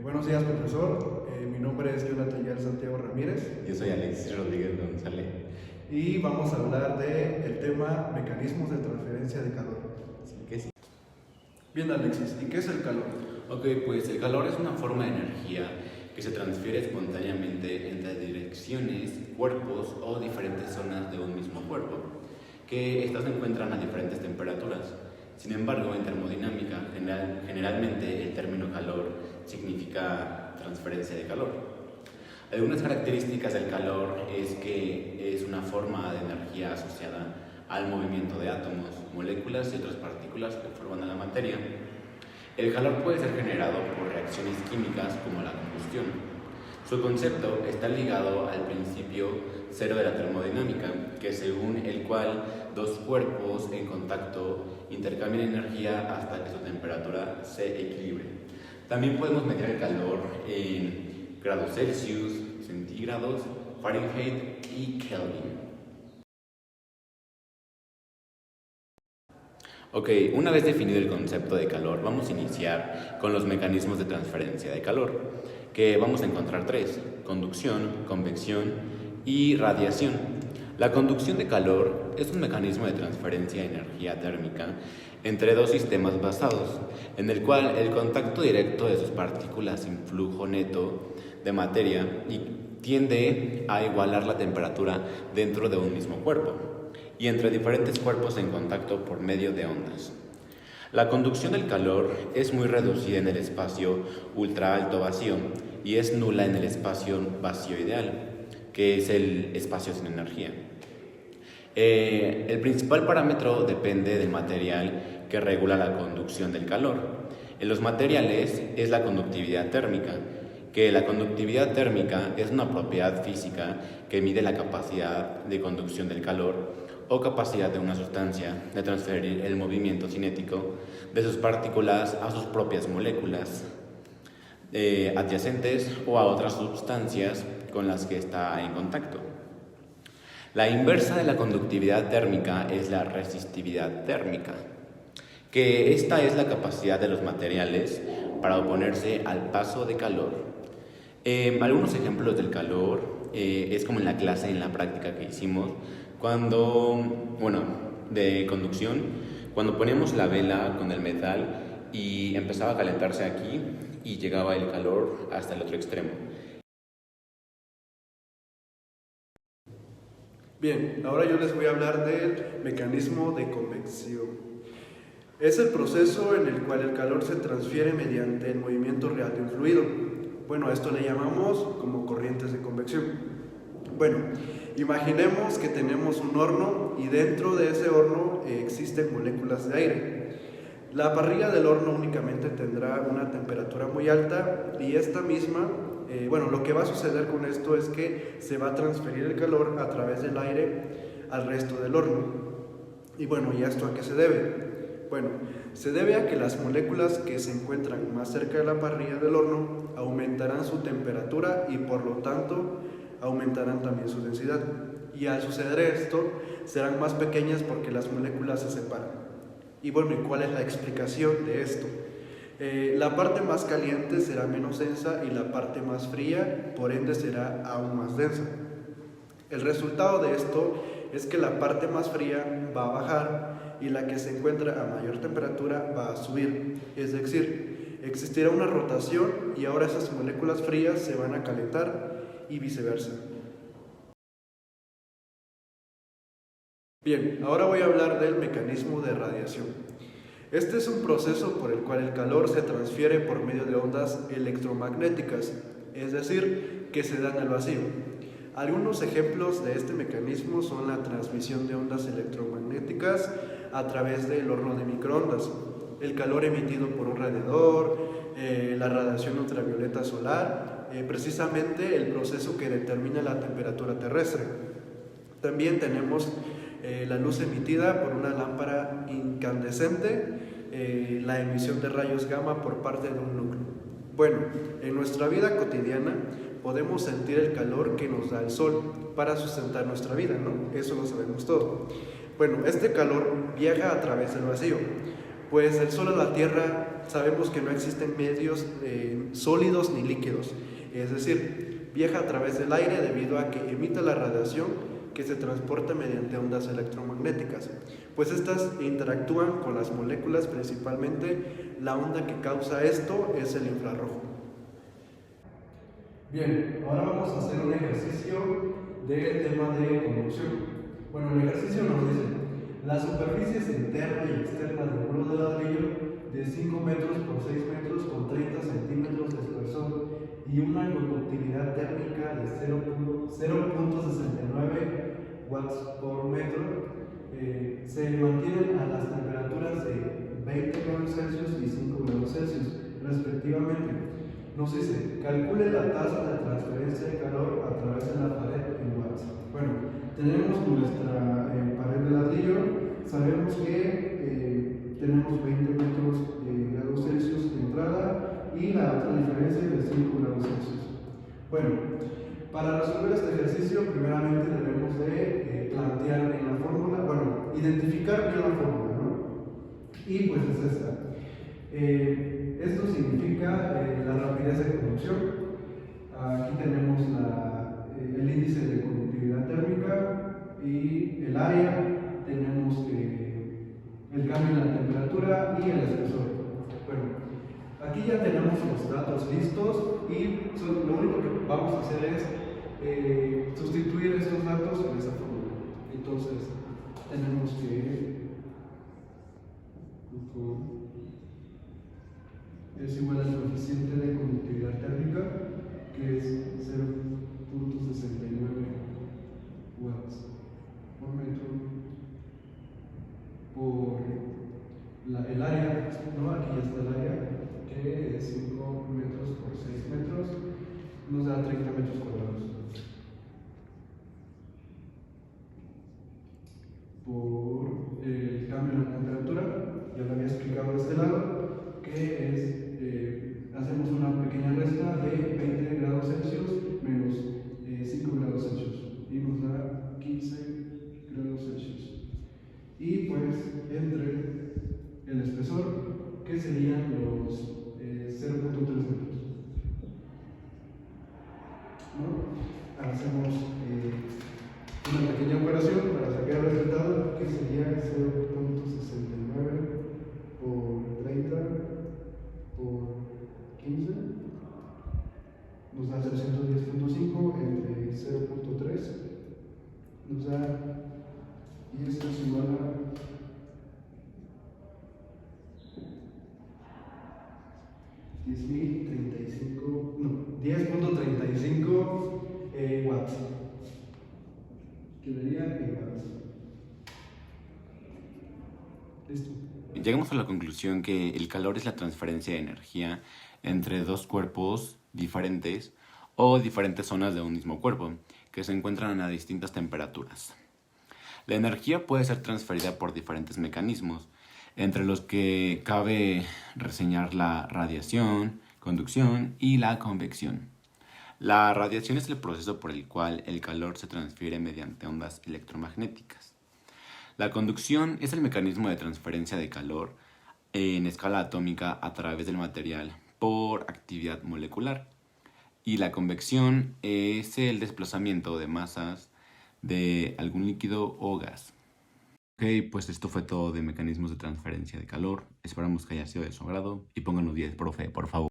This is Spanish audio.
Buenos días, profesor. Mi nombre es Jonathan Yar Santiago Ramírez Yo soy Alexis Rodríguez González. y vamos a hablar del tema mecanismos de transferencia de calor. Así que sí. Bien, Alexis, ¿y qué es el calor? Ok, pues el calor es una forma de energía que se transfiere espontáneamente entre direcciones, cuerpos o diferentes zonas de un mismo cuerpo, que estas se encuentran a diferentes temperaturas. Sin embargo, en termodinámica, generalmente el término calor significa transferencia de calor. Algunas características del calor es que es una forma de energía asociada al movimiento de átomos, moléculas y otras partículas que forman la materia. El calor puede ser generado por reacciones químicas como la combustión. Su concepto está ligado al principio cero de la termodinámica, que según el cual dos cuerpos en contacto intercambian energía hasta que su temperatura se equilibre. También podemos medir el calor en grados Celsius, centígrados, Fahrenheit y Kelvin. Ok, una vez definido el concepto de calor, vamos a iniciar con los mecanismos de transferencia de calor, que vamos a encontrar tres: conducción, convección y radiación. La conducción de calor es un mecanismo de transferencia de energía térmica entre dos sistemas basados, en el cual el contacto directo de sus partículas sin flujo neto de materia y tiende a igualar la temperatura dentro de un mismo cuerpo y entre diferentes cuerpos en contacto por medio de ondas. La conducción del calor es muy reducida en el espacio ultra alto vacío y es nula en el espacio vacío ideal, que es el espacio sin energía. El principal parámetro depende del material que regula la conducción del calor. En los materiales es la conductividad térmica, que la conductividad térmica es una propiedad física que mide la capacidad de conducción del calor o capacidad de una sustancia de transferir el movimiento cinético de sus partículas a sus propias moléculas adyacentes o a otras sustancias con las que está en contacto. La inversa de la conductividad térmica es la resistividad térmica, que esta es la capacidad de los materiales para oponerse al paso de calor. Algunos ejemplos del calor es como en la clase, en la práctica que hicimos, de conducción, cuando poníamos la vela con el metal y empezaba a calentarse aquí y llegaba el calor hasta el otro extremo. Bien, ahora yo les voy a hablar del mecanismo de convección. Es el proceso en el cual el calor se transfiere mediante el movimiento real de un fluido. Bueno, a esto le llamamos como corrientes de convección. Bueno, imaginemos que tenemos un horno y dentro de ese horno existen moléculas de aire. La parrilla del horno únicamente tendrá una temperatura muy alta y esta misma, lo que va a suceder con esto es que se va a transferir el calor a través del aire al resto del horno. Y bueno, ¿y esto a qué se debe? Bueno, se debe a que las moléculas que se encuentran más cerca de la parrilla del horno aumentarán su temperatura y por lo tanto aumentarán también su densidad. Y al suceder esto, serán más pequeñas porque las moléculas se separan. Y bueno, ¿y cuál es la explicación de esto? La parte más caliente será menos densa y la parte más fría, por ende, será aún más densa. El resultado de esto es que la parte más fría va a bajar y la que se encuentra a mayor temperatura va a subir. Es decir, existirá una rotación y ahora esas moléculas frías se van a calentar y viceversa. Bien, ahora voy a hablar del mecanismo de radiación. Este es un proceso por el cual el calor se transfiere por medio de ondas electromagnéticas, es decir, que se dan al vacío. Algunos ejemplos de este mecanismo son la transmisión de ondas electromagnéticas a través del horno de microondas, el calor emitido por un radiador, la radiación ultravioleta solar, precisamente el proceso que determina la temperatura terrestre. También tenemos la luz emitida por una lámpara incandescente, la emisión de rayos gamma por parte de un núcleo. Bueno, en nuestra vida cotidiana podemos sentir el calor que nos da el sol para sustentar nuestra vida, ¿no? Eso lo sabemos todo. Bueno, este calor viaja a través del vacío, Pues el Sol o la Tierra sabemos que no existen medios sólidos ni líquidos, es decir, viaja a través del aire debido a que emite la radiación que se transporta mediante ondas electromagnéticas, pues estas interactúan con las moléculas, principalmente la onda que causa esto es el infrarrojo. Bien, ahora vamos a hacer un ejercicio del tema de conducción. Bueno, el ejercicio nos dice, las superficies interna y externa del muro de ladrillo de 5 metros por 6 metros con 30 centímetros de espesor y una conductividad térmica de 0.69 watts por metro se mantienen a las temperaturas de 20 grados Celsius y 5 grados Celsius respectivamente. Nos dice, calcule la tasa de transferencia de calor a través de la pared en watts. Bueno, tenemos nuestra pared de ladrillo, sabemos que tenemos 20 grados Celsius de entrada y la otra diferencia es de 5 grados Celsius. Bueno, para resolver este ejercicio, primeramente debemos de plantear en la fórmula, bueno, identificar bien la fórmula, ¿no? Y pues es esta. Esto significa la rapidez de conducción. Aquí tenemos el índice de conductividad térmica y el área, tenemos el cambio en la temperatura y el espesor. Bueno, aquí ya tenemos los datos listos y lo único que vamos a hacer es sustituir estos datos en esa fórmula. Entonces, tenemos que es igual al coeficiente de conductividad térmica, que es 0.69 watts por metro por el área, ¿no? Aquí ya está el área, que es 5 metros por 6 metros, nos da 30 metros cuadrados. Por el cambio en la temperatura, ya lo había explicado de este lado, que es hacemos una pequeña resta de 20 grados Celsius menos 5 grados Celsius y nos da 15 grados Celsius. Y pues entre el espesor, que serían los 0.3 metros. ¿No? Hacemos una pequeña operación para sacar el resultado, que sería 0.69 por 30 por 15 nos da 310.5 entre 0.3 nos da, y esto es igual a 10.35 watts. Quedaría en watts. Listo. Llegamos a la conclusión que el calor es la transferencia de energía entre dos cuerpos diferentes o diferentes zonas de un mismo cuerpo que se encuentran a distintas temperaturas. La energía puede ser transferida por diferentes mecanismos, entre los que cabe reseñar la radiación, conducción y la convección. La radiación es el proceso por el cual el calor se transfiere mediante ondas electromagnéticas. La conducción es el mecanismo de transferencia de calor en escala atómica a través del material por actividad molecular. Y la convección es el desplazamiento de masas de algún líquido o gas. Ok, pues esto fue todo de mecanismos de transferencia de calor. Esperamos que haya sido de su agrado y pónganos 10, profe, por favor.